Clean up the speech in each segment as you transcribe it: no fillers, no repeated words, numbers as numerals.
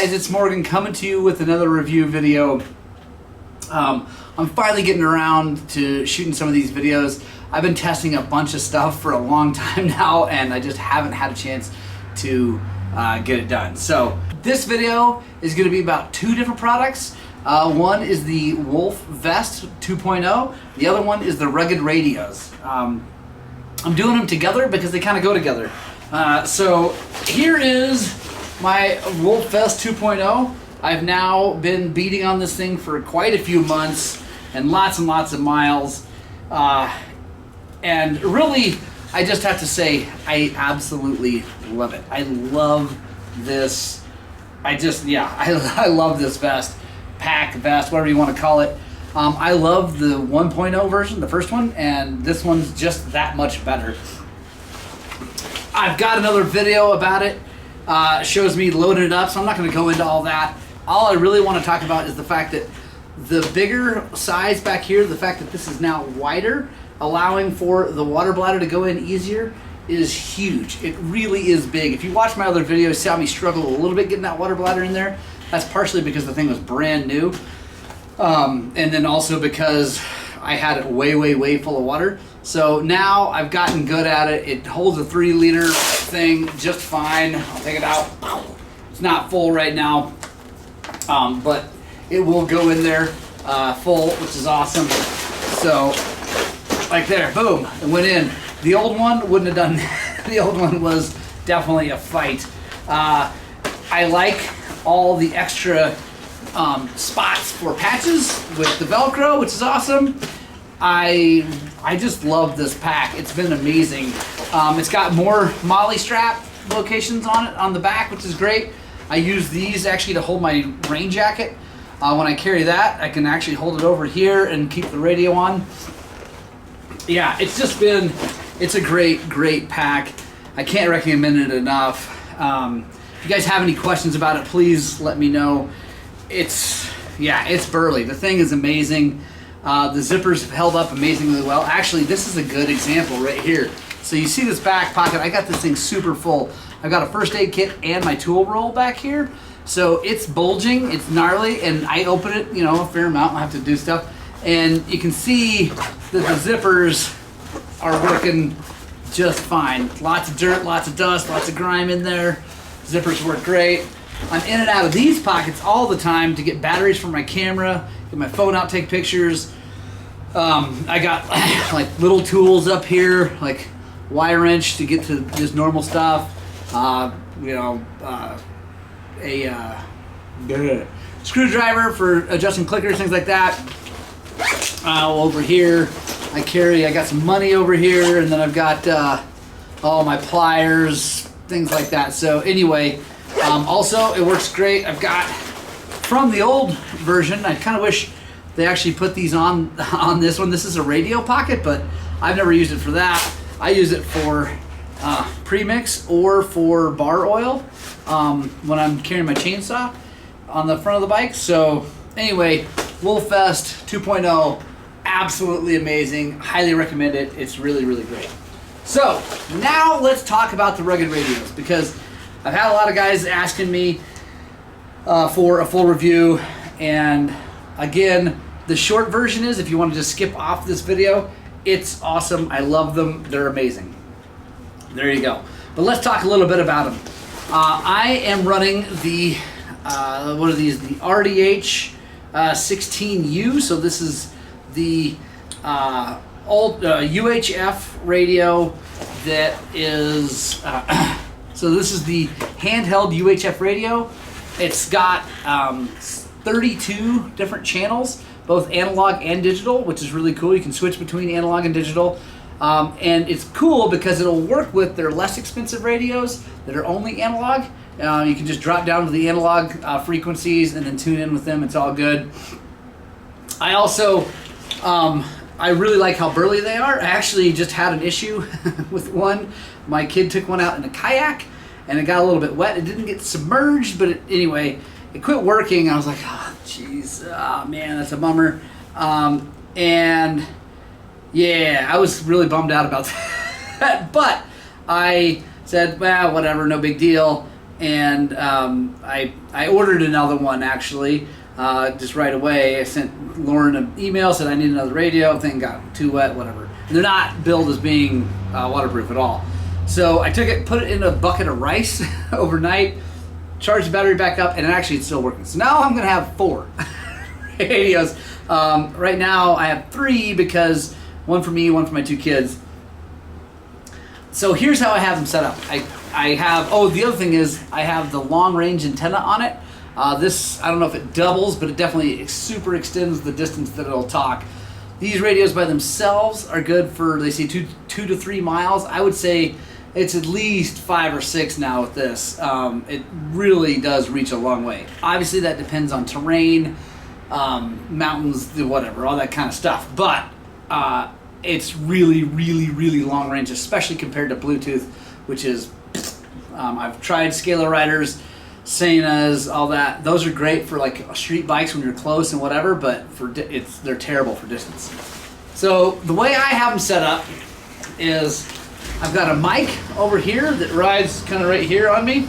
guys, it's Morgan coming to you with another review video. I'm finally getting around to shooting some of these videos. I've been testing a bunch of stuff for a long time now, and I just haven't had a chance to get it done. So this video is going to be about two different products. One is the Wolf Vest 2.0. The other one is the Rugged Radios. I'm doing them together because they kind of go together. So here is my Wolf Vest 2.0. I've now been beating on this thing for quite a few months and lots of miles. And really, I just have to say, I absolutely love it. I love this. I love this vest, pack vest, whatever you want to call it. I love the 1.0 version, the first one, and this one's just that much better. I've got another video about it. Shows me loading it up, so I'm not going to go into all that. All I really want to talk about is the fact that the bigger size back here, the fact that this is now wider, allowing for the water bladder to go in easier, is huge. It really is big. If you watch my other videos, you saw me struggle a little bit getting that water bladder in there. That's partially because the thing was brand new, and then also because I had it way full of water. So now I've gotten good at it. It holds a 3-liter thing just fine. I'll take it out. It's not full right now, but it will go in there full, which is awesome. So, like there, boom, it went in. The old one wouldn't have done that. The old one was definitely a fight. I like all the extra spots for patches with the Velcro, which is awesome. I just love this pack. It's been amazing. It's got more MOLLE strap locations on it on the back, which is great. I use these actually to hold my rain jacket. When I carry that, I can actually hold it over here and keep the radio on. Yeah, it's a great pack. I can't recommend it enough. If you guys have any questions about it, please let me know. It's burly. The thing is amazing. The zippers have held up amazingly well. Actually, this is a good example right here. So you see this back pocket, I got this thing super full. I've got a first aid kit and my tool roll back here. So it's bulging, it's gnarly, and I open it, a fair amount. I have to do stuff. And you can see that the zippers are working just fine. Lots of dirt, lots of dust, lots of grime in there. Zippers work great. I'm in and out of these pockets all the time to get batteries for my camera, get my phone out, take pictures. I got like little tools up here, like wire wrench to get to just normal stuff. A screwdriver for adjusting clickers, things like that. Over here, I got some money over here, and then I've got all my pliers, things like that. So anyway, also it works great. I've got from the old version. I kind of wish they actually put these on this one. This is a radio pocket, but I've never used it for that. I use it for premix or for bar oil when I'm carrying my chainsaw on the front of the bike. So anyway, Wolf Vest 2.0, absolutely amazing. Highly recommend it. It's really great. So now let's talk about the Rugged Radios, because I've had a lot of guys asking me for a full review, and again, the short version is, if you want to just skip off this video, it's awesome. I love them. They're amazing. There you go. But let's talk a little bit about them. I am running the what are these? The RDH 16U. So this is the old UHF radio that is. So this is the handheld UHF radio. It's got 32 different channels, both analog and digital, which is really cool. You can switch between analog and digital. And it's cool because it'll work with their less expensive radios that are only analog. You can just drop down to the analog frequencies and then tune in with them. It's all good. I also, I really like how burly they are. I actually just had an issue with one. My kid took one out in a kayak and it got a little bit wet. It didn't get submerged, but anyway, it quit working. I was like, oh, jeez, oh, man, that's a bummer. And yeah, I was really bummed out about that. But I said, well, whatever, no big deal. and I ordered another one actually just right away. I sent Lauren an email, said I need another radio. Thing got too wet, whatever. And they're not billed as being waterproof at all. So I took it, put it in a bucket of rice overnight, charged the battery back up, and actually it's still working. So now I'm going to have 4 radios. Right now I have 3 because one for me, one for my 2 kids. So here's how I have them set up. I have, oh, the other thing is I have the long range antenna on it. This, I don't know if it doubles, but it definitely super extends the distance that it'll talk. These radios by themselves are good for, they say 2 to 3 miles. I would say it's at least 5 or 6 now with this. It really does reach a long way. Obviously that depends on terrain, mountains, whatever, all that kind of stuff. But it's really, really, really long range, especially compared to Bluetooth, which is, I've tried scalar riders, Senas, all that. Those are great for like street bikes when you're close and whatever, but for they're terrible for distance. So the way I have them set up is I've got a mic over here that rides kind of right here on me.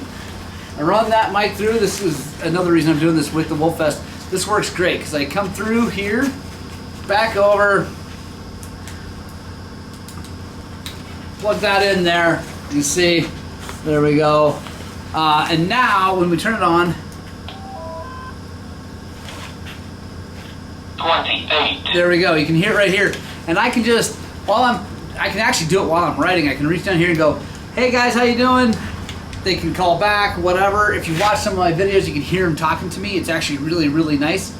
I run that mic through. This is another reason I'm doing this with the Wolffest. This works great because I come through here, back over, plug that in there. You see, there we go. And now when we turn it on, 28. There we go. You can hear it right here. And I can just, I can actually do it while I'm writing. I can reach down here and go, hey guys, how you doing? They can call back, whatever. If you watch some of my videos, you can hear them talking to me. It's actually really, really nice.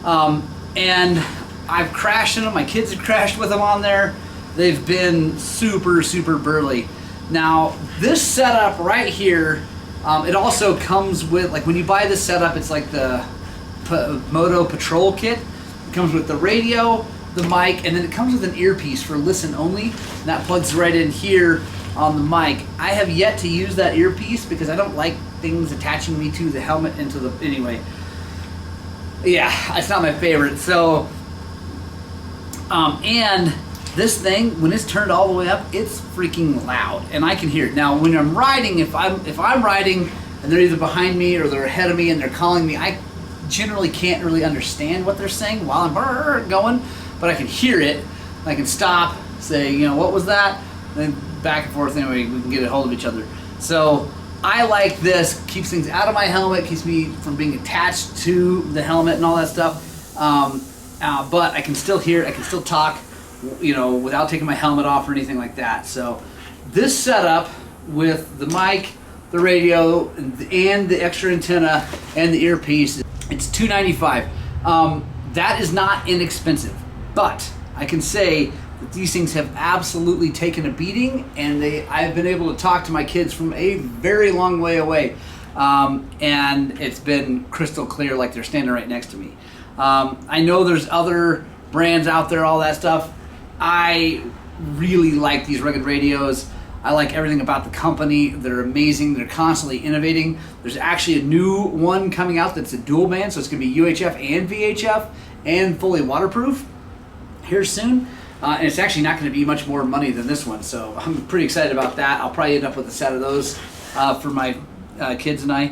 And I've crashed in them. My kids have crashed with them on there. They've been super, super burly. Now, this setup right here, it also comes with, like when you buy this setup, it's like the Moto Patrol kit. It comes with the radio, the mic, and then it comes with an earpiece for listen only. And that plugs right in here on the mic. I have yet to use that earpiece because I don't like things attaching me to the helmet and to the, anyway. Yeah, it's not my favorite. So, and this thing, when it's turned all the way up, it's freaking loud, and I can hear it. Now, when I'm riding, if I'm riding and they're either behind me or they're ahead of me and they're calling me, I generally can't really understand what they're saying while I'm going, but I can hear it. I can stop, say, you know, what was that? Then back and forth. Anyway, we can get a hold of each other. So I like this. Keeps things out of my helmet, keeps me from being attached to the helmet and all that stuff. But I can still hear it. I can still talk, you know, without taking my helmet off or anything like that. So this setup with the mic, the radio, and the extra antenna and the earpiece, it's $295. That is not inexpensive, but I can say that these things have absolutely taken a beating, and I've been able to talk to my kids from a very long way away, and it's been crystal clear, like they're standing right next to me. I know there's other brands out there, all that stuff. I really like these rugged radios. I like everything about the company. They're amazing. They're constantly innovating. There's actually a new one coming out that's a dual band, so it's going to be UHF and VHF and fully waterproof here soon. And it's actually not going to be much more money than this one, so I'm pretty excited about that. I'll probably end up with a set of those for my kids and I.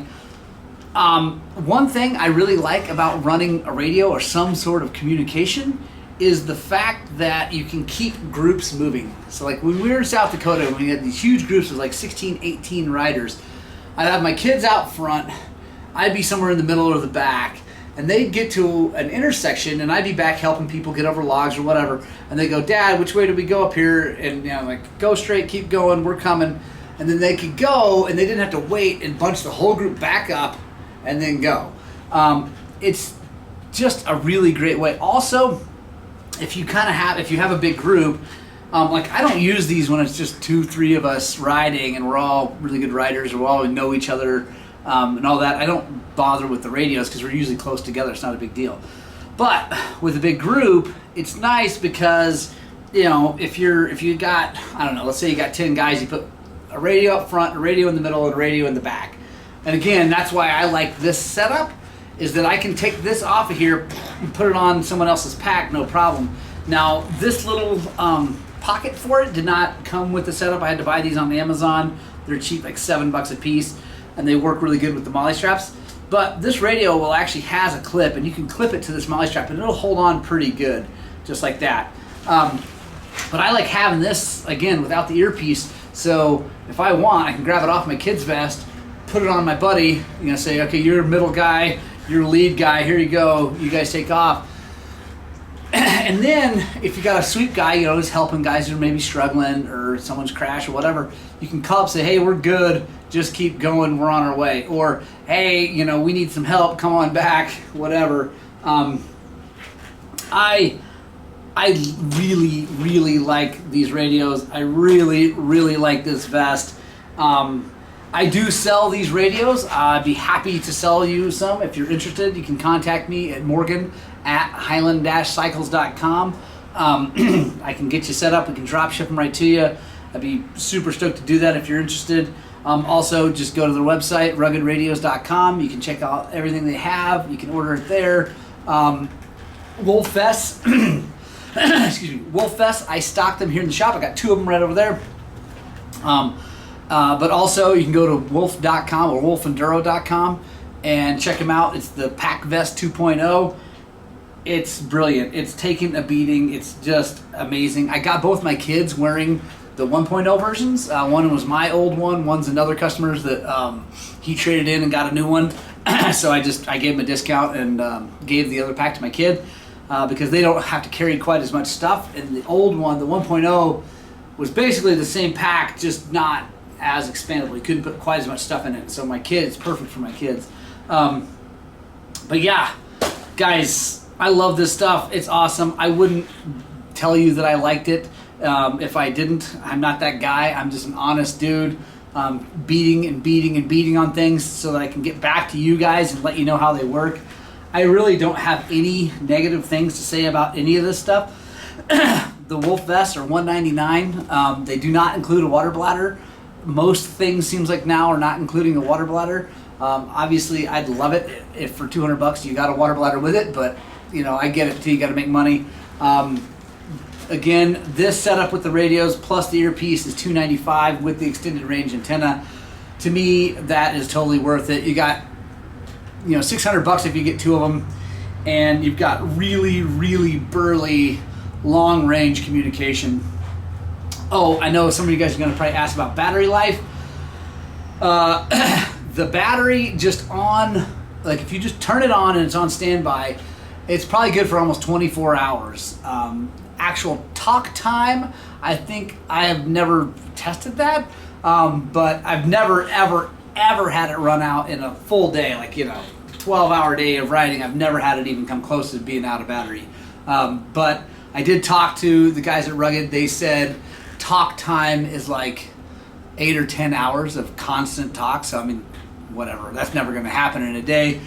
One thing I really like about running a radio or some sort of communication is the fact that you can keep groups moving. So like when we were in South Dakota, when we had these huge groups of like 16, 18 riders, I'd have my kids out front, I'd be somewhere in the middle or the back, and they'd get to an intersection and I'd be back helping people get over logs or whatever, and they go, Dad, which way do we go up here? And you know, like, go straight, keep going, we're coming. And then they could go and they didn't have to wait and bunch the whole group back up and then go. It's just a really great way. Also, if you have a big group, like I don't use these when it's just 2-3 of us riding and we're all really good riders, or we all know each other and all that. I don't bother with the radios because we're usually close together. It's not a big deal. But with a big group, it's nice because, you know, if you got, I don't know, let's say you got 10 guys, you put a radio up front, a radio in the middle, and a radio in the back. And again, that's why I like this setup, is that I can take this off of here and put it on someone else's pack, no problem. Now, this little pocket for it did not come with the setup. I had to buy these on Amazon. They're cheap, like $7 a piece. and they work really good with the molly straps. But this radio will actually has a clip, and you can clip it to this molly strap, and it'll hold on pretty good, just like that. But I like having this, again, without the earpiece, so if I want, I can grab it off my kid's vest, put it on my buddy, you know, say, okay, you're a middle guy, you're a lead guy, here you go, you guys take off. And then, if you got a sweep guy, you know, who's helping guys who are maybe struggling, or someone's crashed or whatever, you can call up and say, hey, we're good, just keep going, we're on our way. Or, hey, you know, we need some help, come on back, whatever. I really, really like these radios. I really, really like this vest. I do sell these radios. I'd be happy to sell you some. If you're interested, you can contact me at morgan@highland-cycles.com. I can get you set up. We can drop ship them right to you. I'd be super stoked to do that if you're interested. Also, just go to their website, ruggedradios.com. You can check out everything they have. You can order it there. Wolffest, excuse me, Wolffest, I stock them here in the shop. I got 2 of them right over there. But also, you can go to wolf.com or wolfenduro.com and check them out. It's the Pack Vest 2.0. It's brilliant. It's taking a beating. It's just amazing. I got both my kids wearing the 1.0 versions. One was my old one. One's another customer's that he traded in and got a new one. So I gave him a discount and gave the other pack to my kid because they don't have to carry quite as much stuff. And the old one, the 1.0, was basically the same pack, just not as expandable. You couldn't put quite as much stuff in it. So my kids, it's perfect for my kids. But yeah, guys, I love this stuff. It's awesome. I wouldn't tell you that I liked it if I didn't. I'm not that guy. I'm just an honest dude, beating and beating and beating on things so that I can get back to you guys and let you know how they work. I really don't have any negative things to say about any of this stuff. The Wolf vests are $199. They do not include a water bladder. Most things seems like now are not including a water bladder. Obviously, I'd love it if for $200 you got a water bladder with it, but you know, I get it too. You got to make money. Again, this setup with the radios plus the earpiece is $295 with the extended range antenna. To me, that is totally worth it. You got, you know, $600 if you get 2 of them, and you've got really, really burly, long range communication. Oh, I know some of you guys are going to probably ask about battery life. The battery just on, like if you just turn it on and it's on standby, it's probably good for almost 24 hours. Actual talk time, I think I have never tested that, but I've never, ever had it run out in a full day, like, you know, 12-hour day of riding. I've never had it even come close to being out of battery. But I did talk to the guys at Rugged. They said talk time is like 8 or 10 hours of constant talk. So, I mean, whatever. That's never going to happen in a day.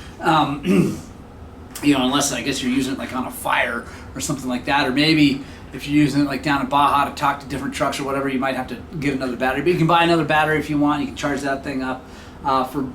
You know, unless I guess you're using it like on a fire or something like that, or maybe if you're using it like down in Baja to talk to different trucks or whatever, you might have to get another battery. But you can buy another battery if you want. You can charge that thing up. For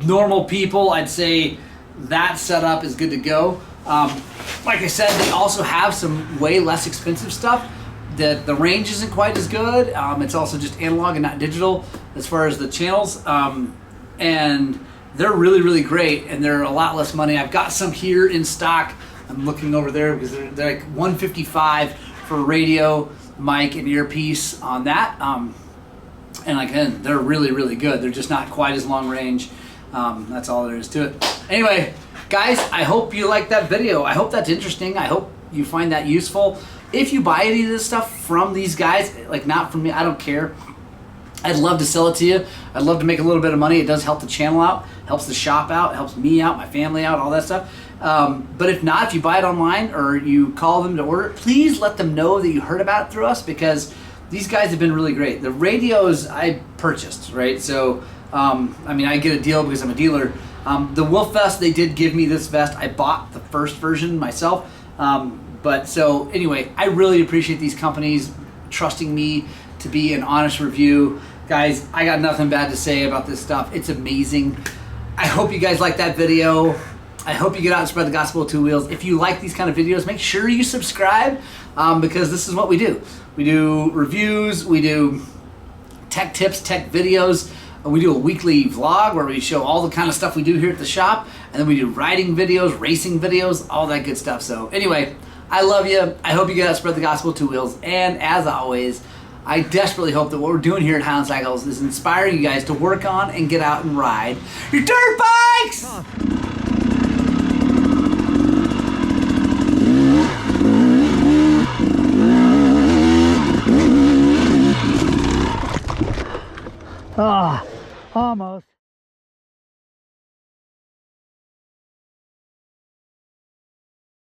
normal people, I'd say that setup is good to go. Like I said, they also have some way less expensive stuff. The range isn't quite as good. It's also just analog and not digital as far as the channels. And they're really, really great, and they're a lot less money. I've got some here in stock. I'm looking over there because they're like $155 for radio, mic, and earpiece on that. And again, they're really, really good. They're just not quite as long range. That's all there is to it. Anyway, guys, I hope you liked that video. I hope that's interesting. I hope you find that useful. If you buy any of this stuff from these guys, like not from me, I don't care. I'd love to sell it to you. I'd love to make a little bit of money. It does help the channel out, helps the shop out, helps me out, my family out, all that stuff. But if not, if you buy it online or you call them to order it, please let them know that you heard about it through us, because these guys have been really great. The radios I purchased, right? So, I mean, I get a deal because I'm a dealer. The Wolf Vest, they did give me this vest. I bought the first version myself. But so anyway, I really appreciate these companies trusting me to be an honest review. Guys, I got nothing bad to say about this stuff. It's amazing. I hope you guys like that video. I hope you get out and spread the gospel of two wheels. If you like these kind of videos, make sure you subscribe, because this is what we do. We do reviews, we do tech tips, tech videos. We do a weekly vlog where we show all the kind of stuff we do here at the shop, and then we do riding videos, racing videos, all that good stuff. So anyway, I love you. I hope you guys spread the gospel of two wheels, and as always, I desperately hope that what we're doing here at Highland Cycles is inspiring you guys to work on and get out and ride your dirt bikes! Ah, almost.